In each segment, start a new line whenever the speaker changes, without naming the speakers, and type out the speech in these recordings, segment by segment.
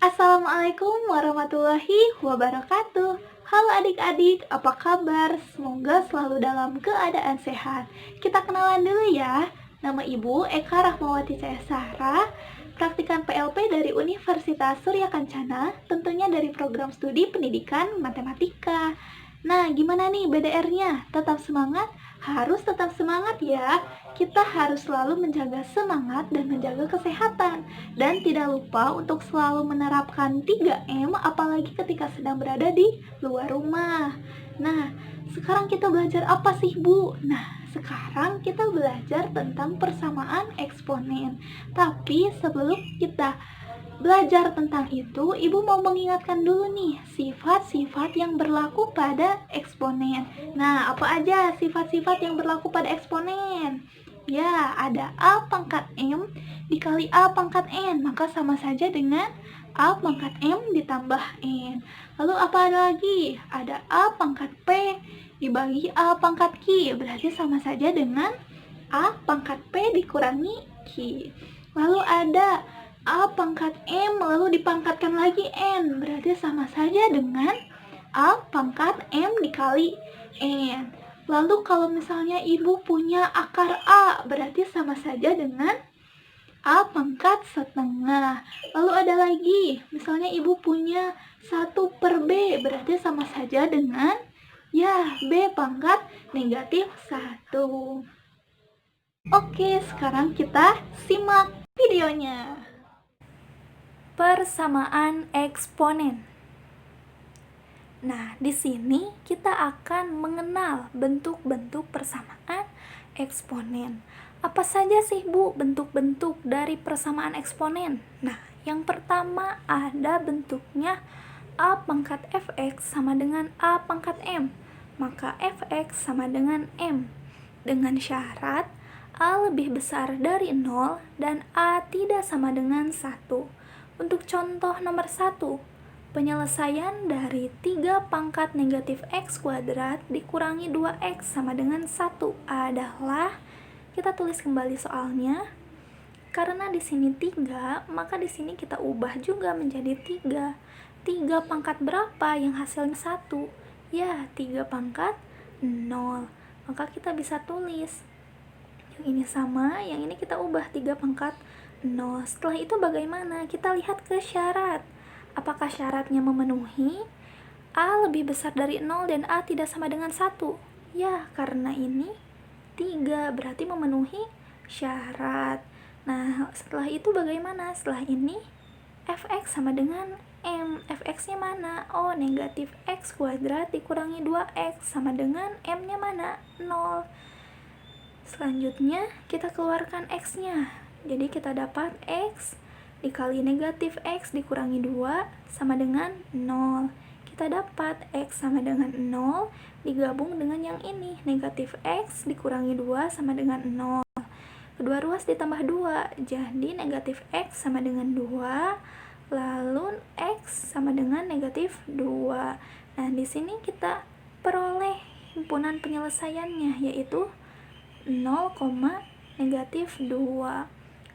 Assalamualaikum warahmatullahi wabarakatuh. Halo adik-adik, apa kabar? Semoga selalu dalam keadaan sehat. Kita kenalan dulu ya. Nama Ibu Eka Rahmawati Caesara, praktikan PLP dari Universitas Surya Kencana, tentunya dari program studi pendidikan matematika. Nah, gimana nih BDR-nya? Tetap semangat? Harus tetap semangat ya. Kita harus selalu menjaga semangat dan menjaga kesehatan. Dan tidak lupa untuk selalu menerapkan 3M apalagi ketika sedang berada di luar rumah. Nah, sekarang kita belajar apa sih, Bu? Nah, sekarang kita belajar tentang persamaan eksponen. Tapi sebelum kita belajar tentang itu, Ibu mau mengingatkan dulu nih sifat-sifat yang berlaku pada eksponen. Nah, apa aja sifat-sifat yang berlaku pada eksponen? Ya, ada A pangkat M dikali A pangkat N, maka sama saja dengan A pangkat M ditambah N. Lalu apa ada lagi? Ada A pangkat P dibagi A pangkat Q, berarti sama saja dengan A pangkat P dikurangi Q. Lalu ada A pangkat M lalu dipangkatkan lagi N, berarti sama saja dengan A pangkat M dikali N. Lalu kalau misalnya Ibu punya akar A, berarti sama saja dengan A pangkat setengah. Lalu ada lagi, misalnya Ibu punya 1/B, berarti sama saja dengan B pangkat negatif 1. Oke, sekarang kita simak videonya.
Persamaan eksponen. Nah, di sini kita akan mengenal bentuk-bentuk persamaan eksponen. Apa saja sih, Bu, bentuk-bentuk dari persamaan eksponen? Nah, yang pertama ada bentuknya A pangkat fx sama dengan A pangkat M. Maka fx sama dengan M. Dengan syarat A lebih besar dari 0 dan A tidak sama dengan 1. Untuk contoh nomor 1, penyelesaian dari 3 pangkat negatif x kuadrat dikurangi 2x sama dengan 1 adalah, kita tulis kembali soalnya, karena di sini 3, maka di sini kita ubah juga menjadi 3. 3 pangkat berapa yang hasilnya 1? Ya, 3 pangkat 0. Maka kita bisa tulis yang ini sama, yang ini kita ubah 3 pangkat 0. Setelah itu bagaimana? Kita lihat ke syarat. Apakah syaratnya memenuhi? A lebih besar dari 0 dan A tidak sama dengan 1. Ya, karena ini 3 berarti memenuhi syarat. Nah, setelah itu bagaimana? Setelah ini fx sama dengan M. Fx-nya mana? Oh, negatif x kuadrat dikurangi 2x sama dengan M-nya mana? 0. Selanjutnya kita keluarkan x-nya. Jadi kita dapat x dikali negatif x dikurangi 2 sama dengan 0. Kita dapat x sama dengan 0 digabung dengan yang ini, negatif x dikurangi 2 sama dengan 0. Kedua ruas ditambah 2, jadi negatif x sama dengan 2, lalu x sama dengan negatif 2. Nah, di sini kita peroleh himpunan penyelesaiannya, yaitu 0, negatif 2.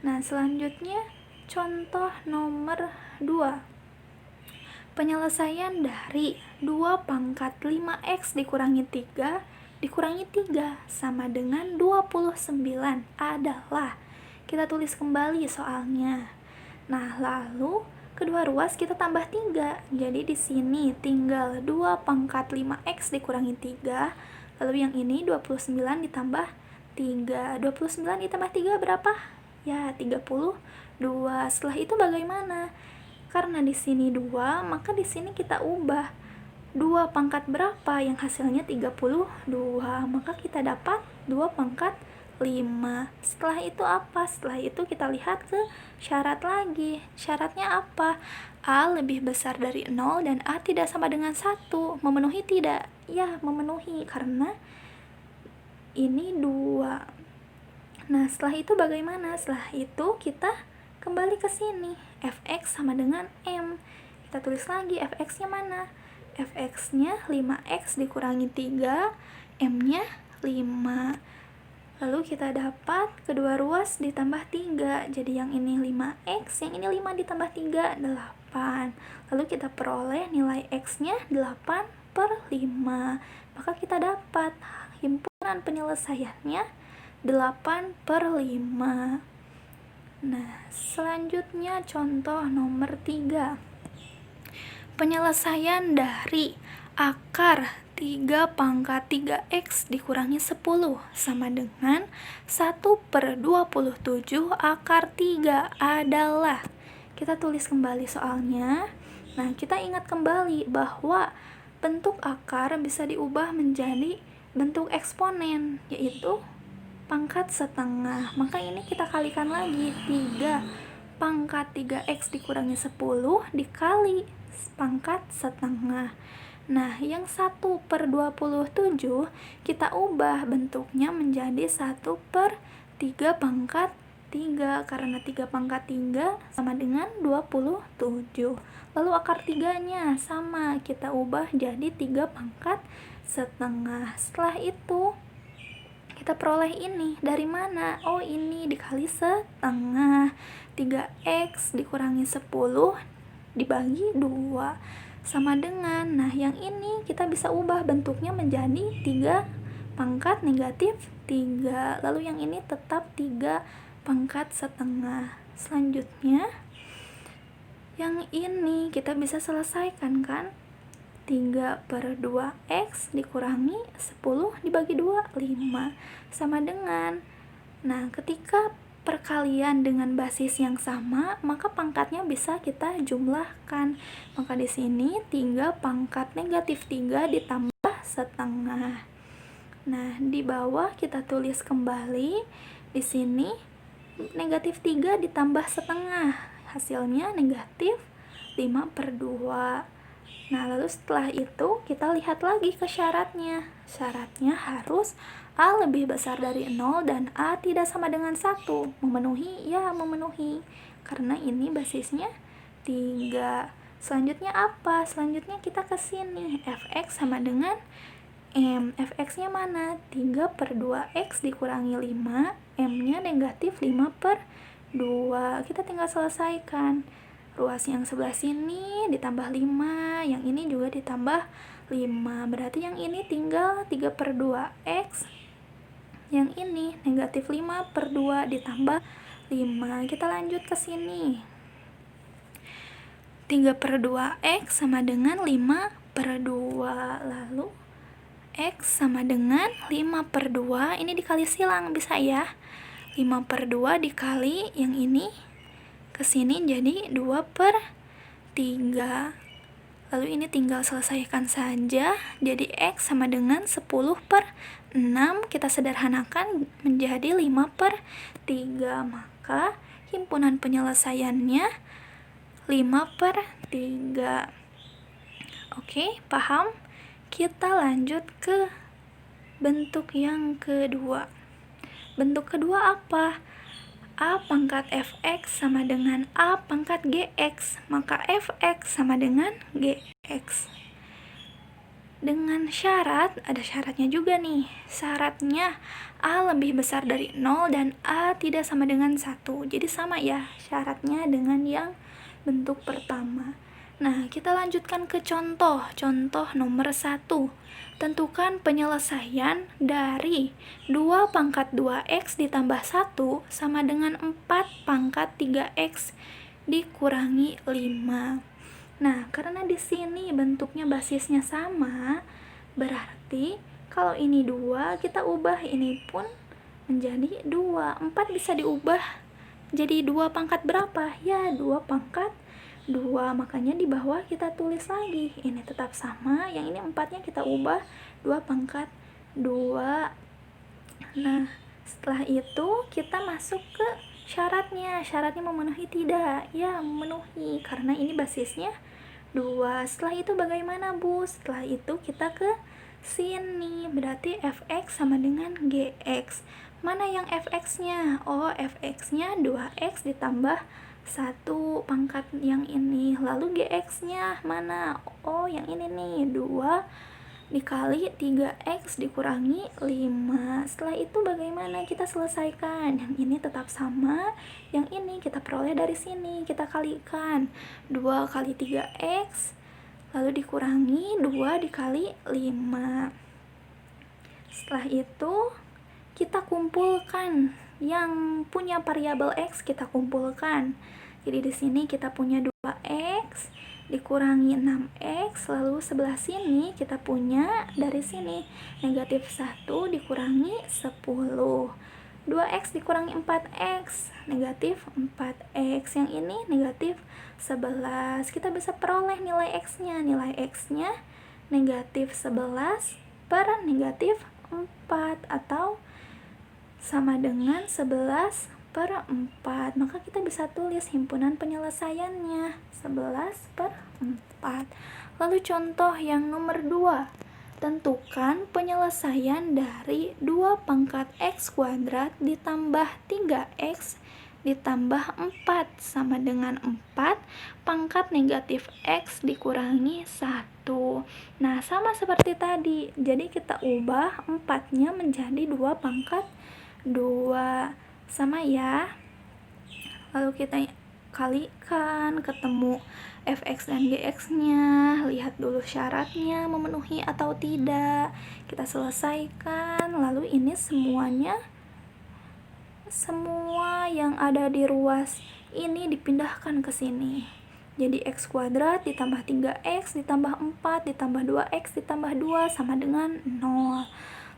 Nah, selanjutnya contoh nomor 2. Penyelesaian dari 2 pangkat 5x dikurangi 3 dikurangi 3 sama dengan 29 adalah, kita tulis kembali soalnya. Nah, lalu kedua ruas kita tambah 3. Jadi di sini tinggal 2 pangkat 5x dikurangi 3. Lalu yang ini 29 ditambah 3. 29 ditambah 3 berapa? Ya, 32. Setelah itu bagaimana? Karena di sini 2, maka di sini kita ubah 2 pangkat berapa yang hasilnya 32. Maka kita dapat 2 pangkat 5. Setelah itu apa? Setelah itu kita lihat ke syarat lagi. Syaratnya apa? A lebih besar dari 0 dan A tidak sama dengan 1. Memenuhi tidak? Ya, memenuhi karena ini 2. Nah, setelah itu bagaimana? Setelah itu kita kembali ke sini. Fx sama dengan M. Kita tulis lagi fx-nya mana? Fx-nya 5x dikurangi 3, M-nya 5. Lalu kita dapat kedua ruas ditambah 3. Jadi yang ini 5x, yang ini 5 ditambah 3, 8. Lalu kita peroleh nilai x-nya 8/5. Maka kita dapat himpunan penyelesaiannya 8/5. Nah, selanjutnya contoh nomor 3. Penyelesaian dari akar 3/3x dikurangi 10 sama dengan 1/27 akar 3 adalah. Kita tulis kembali soalnya. Nah, kita ingat kembali bahwa bentuk akar bisa diubah menjadi bentuk eksponen, yaitu pangkat setengah. Maka ini kita kalikan lagi, 3/3x dikurangi 10 dikali pangkat setengah. Nah, yang 1/27 kita ubah bentuknya menjadi 1/3/3 karena 3/3 sama dengan 27. Lalu akar 3-nya sama, kita ubah jadi 3/5. Setelah itu kita peroleh ini dari mana? Oh, ini dikali setengah. 3x dikurangi 10 dibagi 2 sama dengan, nah yang ini kita bisa ubah bentuknya menjadi 3/3. Lalu yang ini tetap 3/5. Selanjutnya yang ini kita bisa selesaikan kan? 3/2x dikurangi 10 dibagi 2, 5 sama dengan, nah ketika perkalian dengan basis yang sama, maka pangkatnya bisa kita jumlahkan. Maka di sini 3/3 ditambah setengah. Nah, di bawah kita tulis kembali. Di sini negatif 3 ditambah setengah. Hasilnya negatif 5/2. Nah, lalu setelah itu kita lihat lagi ke syaratnya. Syaratnya harus A lebih besar dari 0 dan A tidak sama dengan 1. Memenuhi? Ya, memenuhi. Karena ini basisnya 3. Selanjutnya apa? Selanjutnya kita ke sini. Fx sama dengan M. Fx-nya mana? 3/2x dikurangi 5. M-nya negatif 5/2. Kita tinggal selesaikan. Ruas yang sebelah sini ditambah 5. Yang ini juga ditambah 5. Berarti yang ini tinggal 3/2x. Yang ini negatif 5/2 ditambah 5. Kita lanjut ke sini. 3/2x sama dengan 5/2. Lalu x sama dengan 5/2. Ini dikali silang bisa ya. 5/2 dikali yang ini ke sini jadi 2/3. Lalu ini tinggal selesaikan saja. Jadi x sama dengan 10/6. Kita sederhanakan menjadi 5/3. Maka himpunan penyelesaiannya 5/3. Oke, paham? Kita lanjut ke bentuk yang kedua. Bentuk kedua apa? A pangkat fx sama dengan A pangkat gx. Maka fx sama dengan gx. Dengan syarat, ada syaratnya juga nih. Syaratnya A lebih besar dari 0 dan A tidak sama dengan 1. Jadi sama ya syaratnya dengan yang bentuk pertama. Nah, kita lanjutkan ke contoh. Contoh nomor 1. Tentukan penyelesaian dari 2/2x ditambah 1 sama dengan 4/3x dikurangi 5. Nah, karena di sini bentuknya basisnya sama, berarti kalau ini 2, kita ubah ini pun menjadi 2. 4 bisa diubah jadi 2 pangkat berapa? Ya, 2/2. Makanya di bawah kita tulis lagi. Ini tetap sama, yang ini 4-nya kita ubah 2/2. Nah, setelah itu kita masuk ke syaratnya. Syaratnya memenuhi tidak? Ya, memenuhi karena ini basisnya 2. Setelah itu bagaimana, Bu? Setelah itu kita ke sini. Berarti fx sama dengan gx. Mana yang fx-nya? Oh, fx-nya 2x ditambah 1 pangkat yang ini. Lalu gx-nya mana? Oh, yang ini nih, 2 dikali 3x dikurangi 5. Setelah itu bagaimana kita selesaikan? Yang ini tetap sama, yang ini kita peroleh dari sini, kita kalikan 2 kali 3x lalu dikurangi 2 dikali 5. Setelah itu kita kumpulkan yang punya variabel x, kita kumpulkan. Jadi di sini kita punya 2x dikurangi 6x, lalu sebelah sini kita punya dari sini negatif 1 dikurangi 10. 2x dikurangi 4x, negatif 4x. Yang ini negatif 11. Kita bisa peroleh nilai x-nya. Nilai x-nya negatif 11 per negatif 4 atau sama dengan 11 per 4. Maka kita bisa tulis himpunan penyelesaiannya 11 per 4. Lalu contoh yang nomor 2. Tentukan penyelesaian dari 2 pangkat x kuadrat ditambah 3x ditambah 4 sama dengan 4 pangkat negatif x dikurangi 1. Nah, sama seperti tadi. Jadi kita ubah 4-nya menjadi 2 pangkat 2. Sama ya. Lalu kita kalikan, ketemu fx dan gx-nya, lihat dulu syaratnya memenuhi atau tidak, kita selesaikan. Lalu ini semua yang ada di ruas ini dipindahkan ke sini. Jadi x kuadrat ditambah 3x ditambah 4 ditambah 2x ditambah 2 sama dengan 0.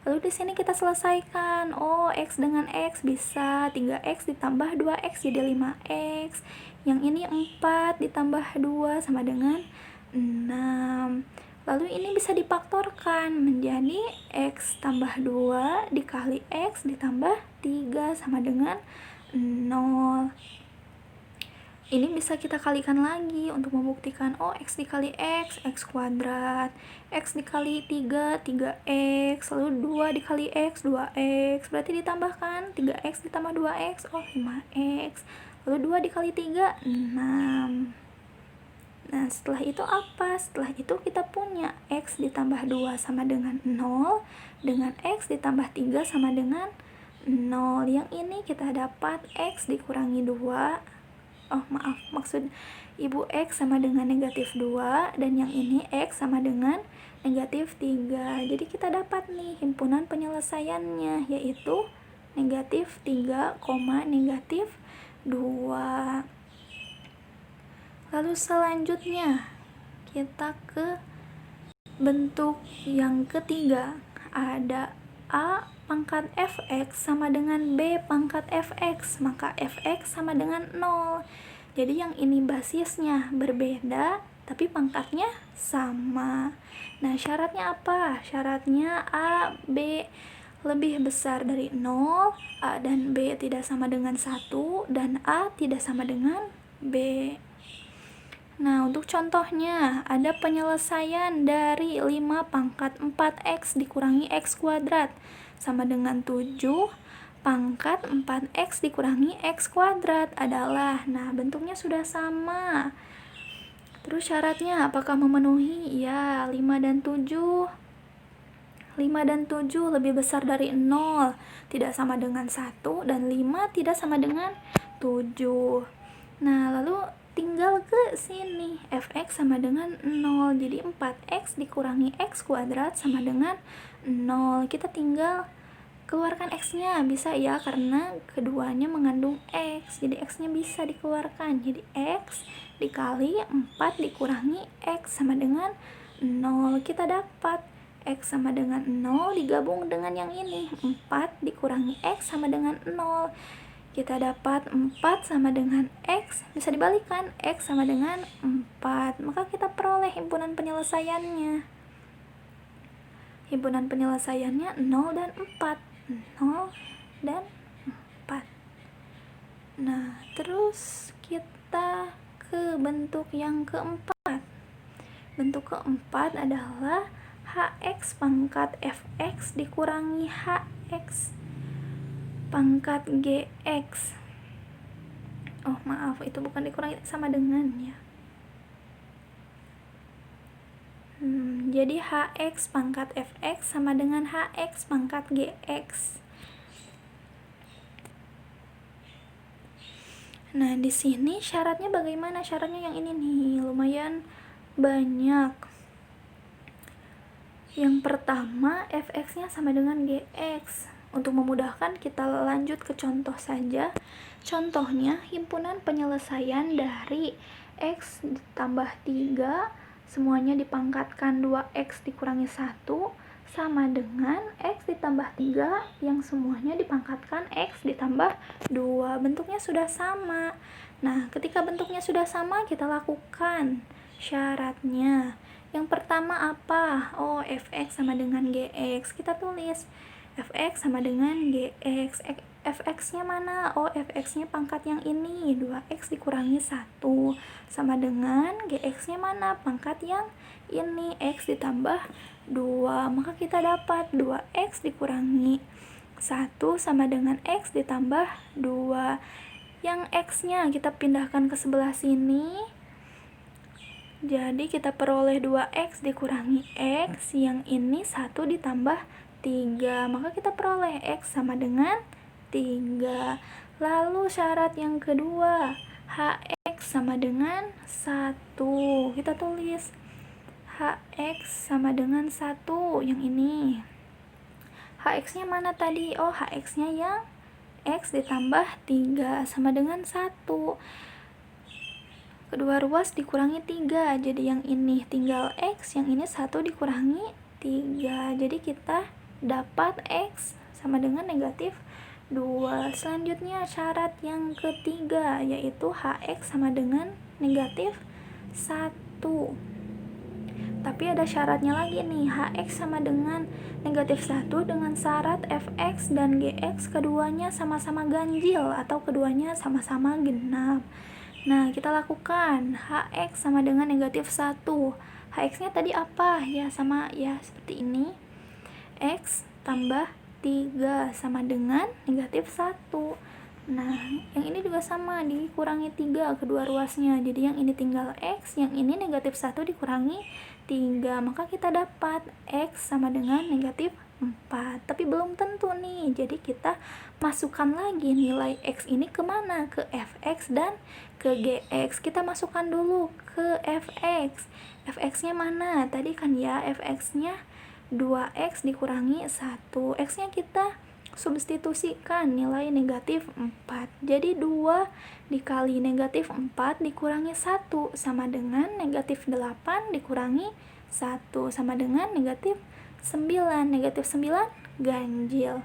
Lalu di sini kita selesaikan. Oh, x dengan x bisa 3x ditambah 2x jadi 5x. Yang ini 4 ditambah 2 sama dengan 6. Lalu ini bisa difaktorkan menjadi x tambah 2 dikali x ditambah 3 sama dengan 0. Ini bisa kita kalikan lagi untuk membuktikan, oh x dikali x kuadrat, x dikali 3, 3x, lalu 2 dikali x, 2x, berarti ditambahkan 3x ditambah 2x, oh 5x, lalu 2 dikali 3, 6. Nah, setelah itu apa? Setelah itu kita punya x ditambah 2 sama dengan 0, dengan x ditambah 3 sama dengan 0. Yang ini kita dapat x dikurangi 2. Oh maaf, maksud ibu x sama dengan negatif 2, dan yang ini x sama dengan negatif 3. Jadi kita dapat nih himpunan penyelesaiannya, yaitu negatif 3, negatif 2. Lalu selanjutnya kita ke bentuk yang ketiga. Ada a pangkat fx sama dengan b pangkat fx, maka fx sama dengan 0. Jadi yang ini basisnya berbeda tapi pangkatnya sama. Nah, syaratnya apa? Syaratnya a, b lebih besar dari 0, a dan b tidak sama dengan 1, dan a tidak sama dengan b. Nah, untuk contohnya, ada penyelesaian dari 5 pangkat 4x dikurangi x kuadrat sama dengan 7 pangkat 4x dikurangi x kuadrat adalah, nah bentuknya sudah sama. Terus syaratnya apakah memenuhi? Ya, 5 dan 7 lebih besar dari 0, tidak sama dengan 1, dan 5 tidak sama dengan 7. Nah, lalu tinggal ke sini, fx sama dengan 0, jadi 4x dikurangi x kuadrat sama dengan 0. Kita tinggal keluarkan x-nya, bisa ya, karena keduanya mengandung x, jadi x-nya bisa dikeluarkan. Jadi x dikali 4 dikurangi x sama dengan 0. Kita dapat x sama dengan 0 digabung dengan yang ini, 4 dikurangi x sama dengan 0. Kita dapat 4 sama dengan x, bisa dibalikan, x sama dengan 4. Maka kita peroleh himpunan penyelesaiannya. Himpunan penyelesaiannya 0 dan 4. 0 dan 4. Nah, terus kita ke bentuk yang keempat. Bentuk keempat adalah hx pangkat fx dikurangi hx pangkat gx. Oh maaf, itu bukan dikurangi, sama dengan ya. Jadi hx pangkat fx sama dengan hx pangkat gx. Nah, di sini syaratnya bagaimana? Syaratnya yang ini nih, lumayan banyak. Yang pertama, fx-nya sama dengan gx. Untuk memudahkan, kita lanjut ke contoh saja. Contohnya, himpunan penyelesaian dari x ditambah 3, semuanya dipangkatkan 2x dikurangi 1, sama dengan x ditambah 3 yang semuanya dipangkatkan x ditambah 2. Bentuknya sudah sama. Nah, ketika bentuknya sudah sama, kita lakukan syaratnya. Yang pertama apa? Oh, fx sama dengan gx. Kita tulis fx sama dengan gx. Fx-nya mana? Oh, fx-nya pangkat yang ini, 2x dikurangi 1, sama dengan gx-nya mana? Pangkat yang ini, x ditambah 2. Maka kita dapat 2x dikurangi 1 sama dengan x ditambah 2. Yang x-nya kita pindahkan ke sebelah sini. Jadi kita peroleh 2x dikurangi x, yang ini 1 ditambah 3. Maka kita peroleh x sama dengan 3. Lalu syarat yang kedua, hx sama dengan 1. Kita tulis hx sama dengan 1, yang ini. Hx-nya mana tadi? Oh, hx-nya yang x ditambah 3 sama dengan 1. Kedua ruas dikurangi 3, jadi yang ini tinggal x, yang ini 1 dikurangi 3. Jadi kita dapat x sama dengan negatif 2. Selanjutnya syarat yang ketiga, yaitu hx sama dengan negatif 1. Tapi ada syaratnya lagi nih, hx sama dengan negatif 1 dengan syarat fx dan gx keduanya sama-sama ganjil atau keduanya sama-sama genap. Nah, kita lakukan hx sama dengan negatif 1. Hx-nya tadi apa? Ya, sama ya seperti ini. X tambah 3 sama dengan negatif 1. Nah, yang ini juga sama, dikurangi 3 kedua ruasnya. Jadi yang ini tinggal x, yang ini negatif 1 dikurangi 3. Maka kita dapat x sama dengan negatif 4. Tapi belum tentu nih, jadi kita masukkan lagi nilai x ini kemana? Ke fx dan ke gx. Kita masukkan dulu ke fx. Fx-nya mana? Tadi kan ya, fx-nya 2x dikurangi 1. X-nya kita substitusikan nilai negatif 4. Jadi 2 dikali negatif 4 dikurangi 1 sama dengan negatif 8 dikurangi 1 sama dengan negatif 9. Negatif 9 ganjil.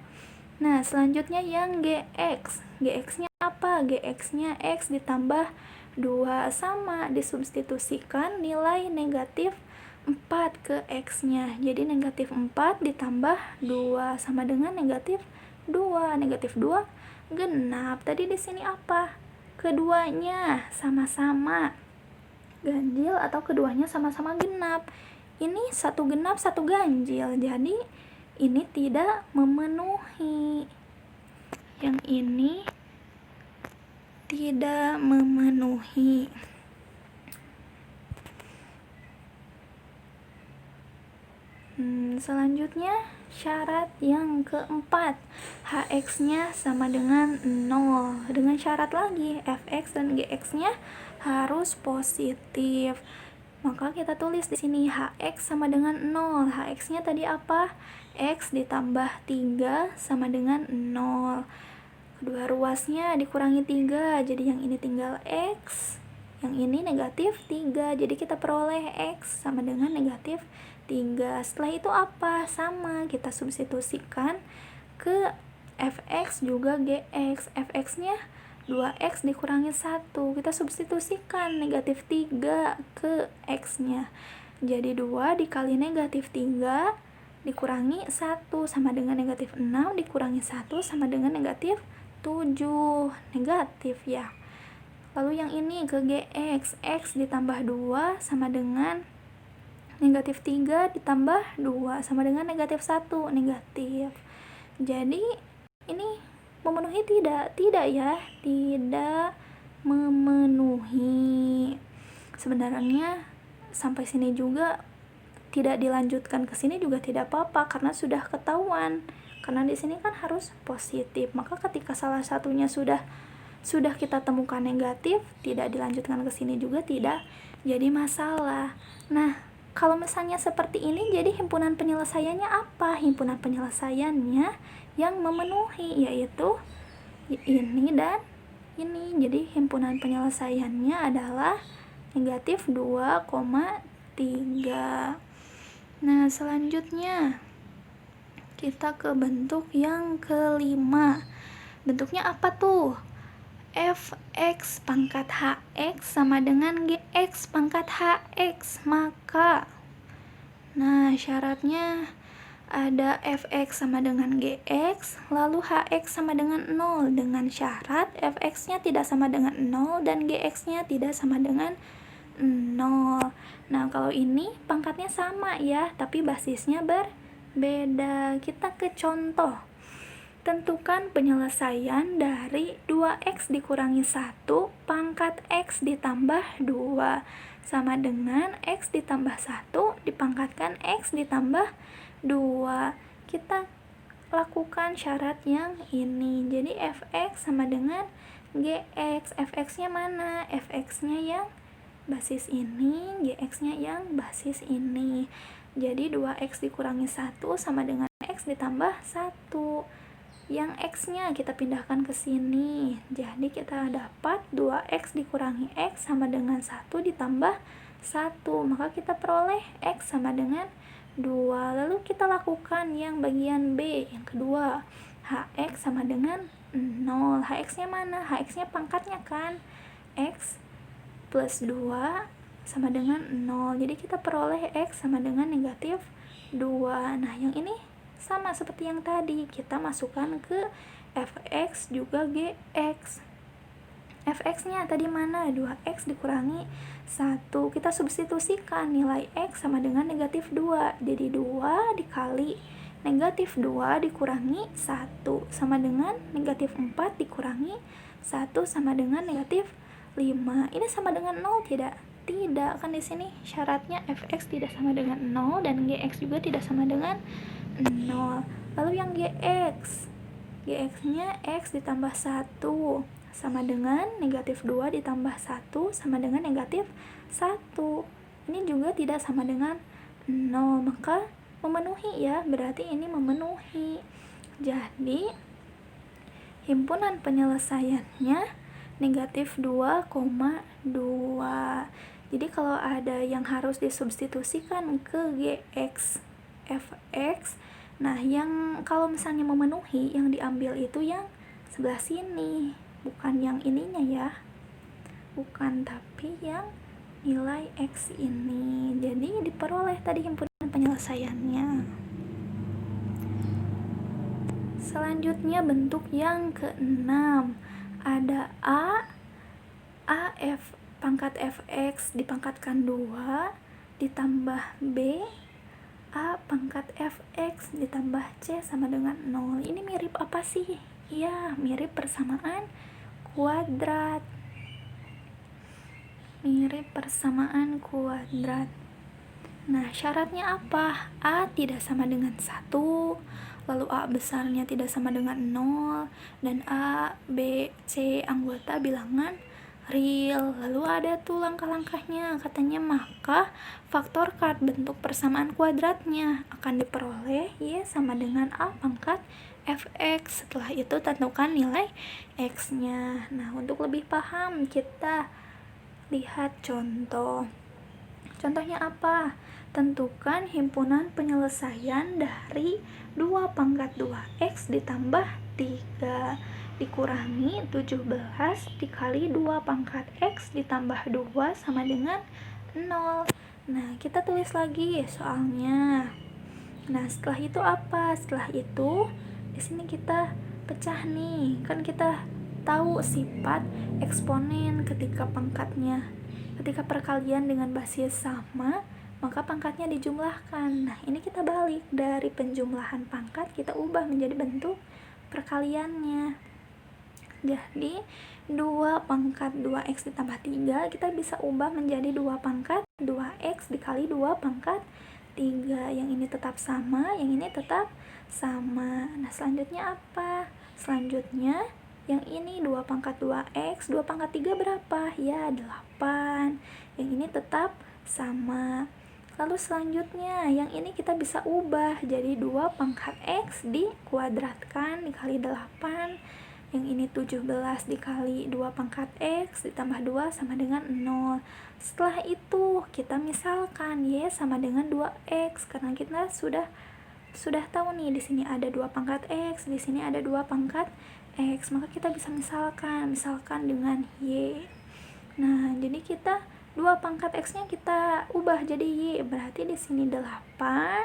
Nah, selanjutnya yang gx. Gx-nya apa? Gx-nya x ditambah 2, sama disubstitusikan nilai negatif 4 ke x-nya. Jadi negatif 4 ditambah 2 sama dengan negatif 2. Negatif 2 genap. Tadi di sini apa? Keduanya sama-sama ganjil atau keduanya sama-sama genap. Ini satu genap, satu ganjil. Jadi ini tidak memenuhi. Yang ini tidak memenuhi. Selanjutnya syarat yang keempat, hx-nya sama dengan 0. Dengan syarat lagi, fx dan gx-nya harus positif. Maka kita tulis di sini hx sama dengan 0. Hx-nya tadi apa? X ditambah 3 sama dengan 0. Kedua ruasnya dikurangi 3, jadi yang ini tinggal x, yang ini negatif 3. Jadi kita peroleh x sama dengan negatif 3. Setelah itu apa? Sama, kita substitusikan ke fx juga gx. Fx-nya 2x dikurangi 1. Kita substitusikan negatif 3 ke x-nya. Jadi 2 dikali negatif 3 dikurangi 1 sama dengan negatif 6 dikurangi 1 sama dengan negatif 7. Negatif ya. Lalu yang ini ke gx. X ditambah 2 sama dengan negatif 3 ditambah 2 sama dengan negatif 1. Negatif. Jadi ini memenuhi tidak? Tidak ya, tidak memenuhi. Sebenarnya sampai sini juga tidak dilanjutkan ke sini juga tidak apa-apa karena sudah ketahuan. Karena di sini kan harus positif. Maka ketika salah satunya sudah kita temukan negatif, tidak dilanjutkan ke sini juga tidak jadi masalah. Nah, kalau misalnya seperti ini, jadi himpunan penyelesaiannya apa? Himpunan penyelesaiannya yang memenuhi, yaitu ini dan ini. Jadi himpunan penyelesaiannya adalah negatif 2,3. Nah, selanjutnya kita ke bentuk yang kelima. Bentuknya apa tuh? Fx pangkat Hx sama dengan Gx pangkat Hx. Maka syaratnya ada Fx sama dengan Gx, lalu Hx sama dengan 0 dengan syarat Fx-nya tidak sama dengan 0 dan Gx-nya tidak sama dengan 0. Nah, kalau ini pangkatnya sama ya, tapi basisnya berbeda. Kita ke contoh. Tentukan penyelesaian dari 2x dikurangi 1 pangkat x ditambah 2 sama dengan x ditambah 1 dipangkatkan x ditambah 2. Kita lakukan syarat yang ini. Jadi fx sama dengan gx. Fx-nya mana? Fx-nya yang basis ini, gx-nya yang basis ini. Jadi 2x dikurangi 1 sama dengan x ditambah 1. Yang x-nya kita pindahkan ke sini. Jadi kita dapat 2x dikurangi x sama dengan 1 ditambah 1. Maka kita peroleh x sama dengan 2. Lalu kita lakukan yang bagian B, yang kedua. Hx sama dengan 0. Hx-nya mana? Hx-nya pangkatnya kan. X plus 2 sama dengan 0. Jadi kita peroleh x sama dengan negatif 2. Nah, yang ini sama seperti yang tadi, kita masukkan ke fx juga gx. Fx-nya tadi mana? 2x dikurangi 1. Kita substitusikan nilai x sama dengan negatif 2. Jadi 2 dikali negatif 2 dikurangi 1 sama dengan negatif 4 dikurangi 1 sama dengan negatif 5. Ini sama dengan 0 tidak? Tidak, kan di sini syaratnya fx tidak sama dengan 0 dan gx juga tidak sama dengan 0. Lalu yang gx, gx-nya x ditambah 1 sama dengan negatif 2 ditambah 1 sama dengan negatif 1. Ini juga tidak sama dengan 0, maka memenuhi ya, berarti ini memenuhi. Jadi himpunan penyelesaiannya negatif 2,2. Jadi kalau ada yang harus disubstitusikan ke gx fx, nah yang kalau misalnya memenuhi, yang diambil itu yang sebelah sini, bukan yang ininya ya, bukan, tapi yang nilai x ini. Jadi diperoleh tadi himpunan penyelesaiannya. Selanjutnya bentuk yang keenam, ada f pangkat fx dipangkatkan 2 ditambah b a pangkat fx ditambah c sama dengan 0. Ini mirip apa sih? Ya, mirip persamaan kuadrat. Mirip persamaan kuadrat. Nah, syaratnya apa? A tidak sama dengan 1, lalu A besarnya tidak sama dengan 0, dan A, B, C anggota bilangan real. Lalu ada tuh langkah-langkahnya, katanya maka faktorkan bentuk persamaan kuadratnya akan diperoleh y sama dengan A pangkat fx. Setelah itu tentukan nilai x-nya. Nah, untuk lebih paham kita lihat contoh. Contohnya apa? Tentukan himpunan penyelesaian dari 2 pangkat 2x ditambah 3 dikurangi 17 dikali 2 pangkat x ditambah 2 sama dengan 0. Nah, kita tulis lagi soalnya. Nah, setelah itu apa? Setelah itu di sini kita pecah nih. Kan kita tahu sifat eksponen ketika perkalian dengan basis sama, maka pangkatnya dijumlahkan. Nah, ini kita balik dari penjumlahan pangkat, kita ubah menjadi bentuk perkaliannya. Jadi 2 pangkat 2x ditambah 3 kita bisa ubah menjadi 2 pangkat 2x dikali 2 pangkat 3. Yang ini tetap sama, yang ini tetap sama. Nah, selanjutnya apa? Selanjutnya yang ini 2 pangkat 2x, 2 pangkat 3 berapa? Ya, 8. Yang ini tetap sama. Lalu selanjutnya, yang ini kita bisa ubah jadi 2 pangkat x dikuadratkan dikali 8. Yang ini 17 dikali 2 pangkat x ditambah 2 sama dengan 0. Setelah itu, kita misalkan y sama dengan 2x karena kita sudah tahu nih di sini ada 2 pangkat x, di sini ada 2 pangkat x. Maka kita bisa misalkan dengan y. Nah, jadi kita 2 pangkat x-nya kita ubah jadi y. Berarti di sini 8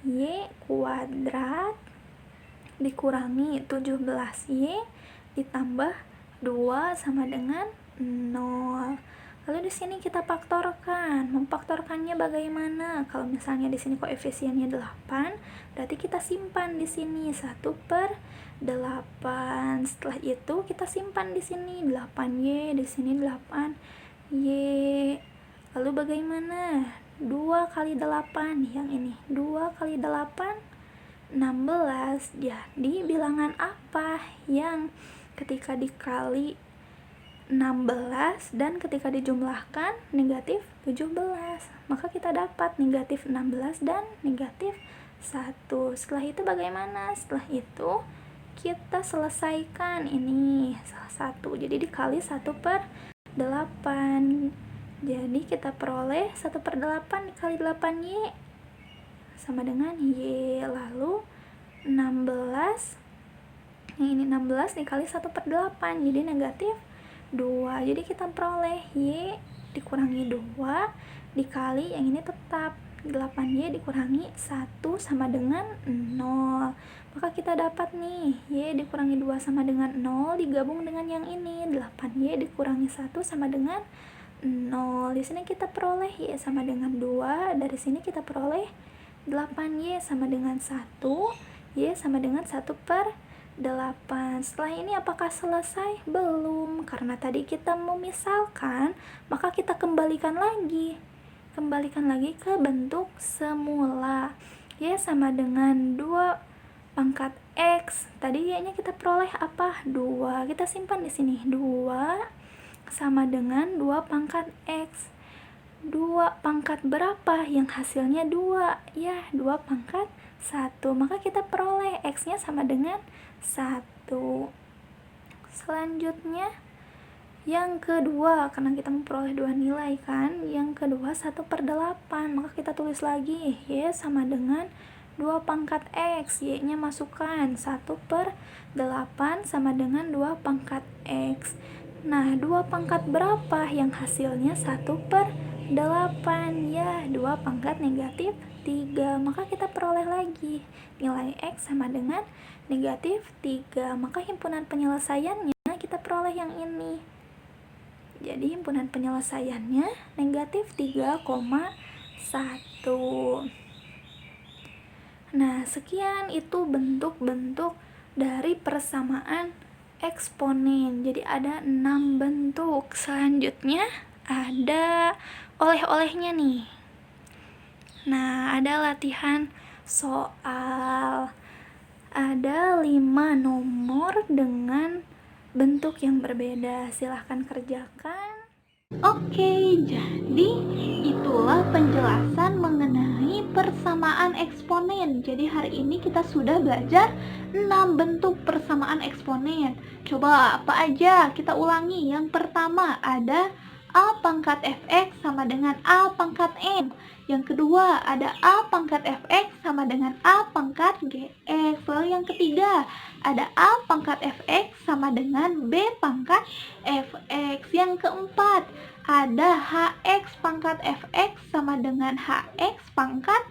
y kuadrat dikurangi 17y ditambah 2 sama dengan 0. Lalu di sini kita faktorkan. Memfaktorkannya bagaimana? Kalau misalnya di sini koefisiennya 8, berarti kita simpan di sini 1/8. Setelah itu kita simpan di sini 8y, di sini 8y. Lalu bagaimana? 2 kali 8 yang ini. 2 kali 8 16. Jadi bilangan apa yang ketika dikali 16 dan ketika dijumlahkan negatif 17? Maka kita dapat negatif 16 dan negatif 1. Setelah itu bagaimana? Setelah itu kita selesaikan ini salah satu. Jadi dikali 1/8. Jadi kita peroleh 1/8 dikali 8y sama dengan y. Lalu 16, yang ini 16 dikali 1/8, jadi negatif 2. Jadi kita peroleh y dikurangi 2 dikali yang ini tetap 8y dikurangi 1 sama dengan 0. Maka kita dapat nih y dikurangi 2 sama dengan 0 digabung dengan yang ini 8y dikurangi 1 sama dengan 0. Di sini kita peroleh y sama dengan 2. Dari sini kita peroleh 8y sama dengan 1, y sama dengan 1/8. Setelah ini apakah selesai? Belum, karena tadi kita memisalkan, maka kita kembalikan lagi ke bentuk semula. Y sama dengan 2 pangkat x. Tadi y-nya kita peroleh apa? 2. Kita simpan di sini. 2 sama dengan 2 pangkat x. 2 pangkat berapa? Yang hasilnya 2. Ya, 2 pangkat 1. Maka kita peroleh x-nya sama dengan 1. Selanjutnya yang kedua, karena kita memperoleh 2 nilai kan. Yang kedua 1/8. Maka kita tulis lagi y sama dengan 2 pangkat x. Y-nya masukkan 1/8 sama dengan 2 pangkat x. Nah, 2 pangkat berapa? Yang hasilnya 1/8. Ya, 2 pangkat negatif 3. Maka kita peroleh lagi nilai x sama dengan negatif 3. Maka himpunan penyelesaiannya kita peroleh yang ini. Jadi himpunan penyelesaiannya negatif 3,1. Nah, sekian itu bentuk-bentuk dari persamaan eksponen. Jadi ada 6 bentuk. Selanjutnya ada oleh-olehnya nih. Nah, ada latihan soal. Ada 5 nomor dengan bentuk yang berbeda. Silahkan kerjakan.
Oke, jadi itulah penjelasan mengenai persamaan eksponen. Jadi hari ini kita sudah belajar 6 bentuk persamaan eksponen. Coba apa aja? Kita ulangi. Yang pertama ada A pangkat fx sama dengan A pangkat m. Yang kedua ada A pangkat fx sama dengan A pangkat gx. Lalu yang ketiga ada A pangkat fx sama dengan B pangkat fx. Yang keempat ada hx pangkat fx sama dengan hx pangkat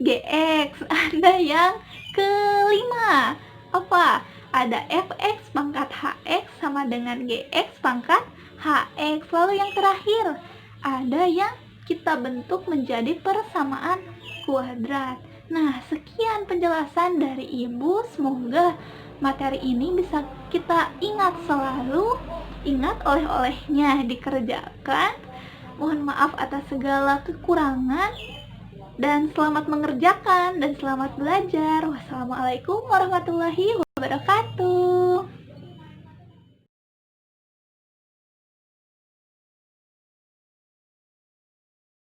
gx. Ada yang kelima apa? Ada fx pangkat hx sama dengan gx pangkat hx. Lalu yang terakhir ada yang kita bentuk menjadi persamaan kuadrat. Nah, sekian penjelasan dari Ibu. Semoga materi ini bisa kita ingat selalu. Ingat oleh-olehnya dikerjakan. Mohon maaf atas segala kekurangan. Dan selamat mengerjakan dan selamat belajar. Wassalamualaikum warahmatullahi wabarakatuh.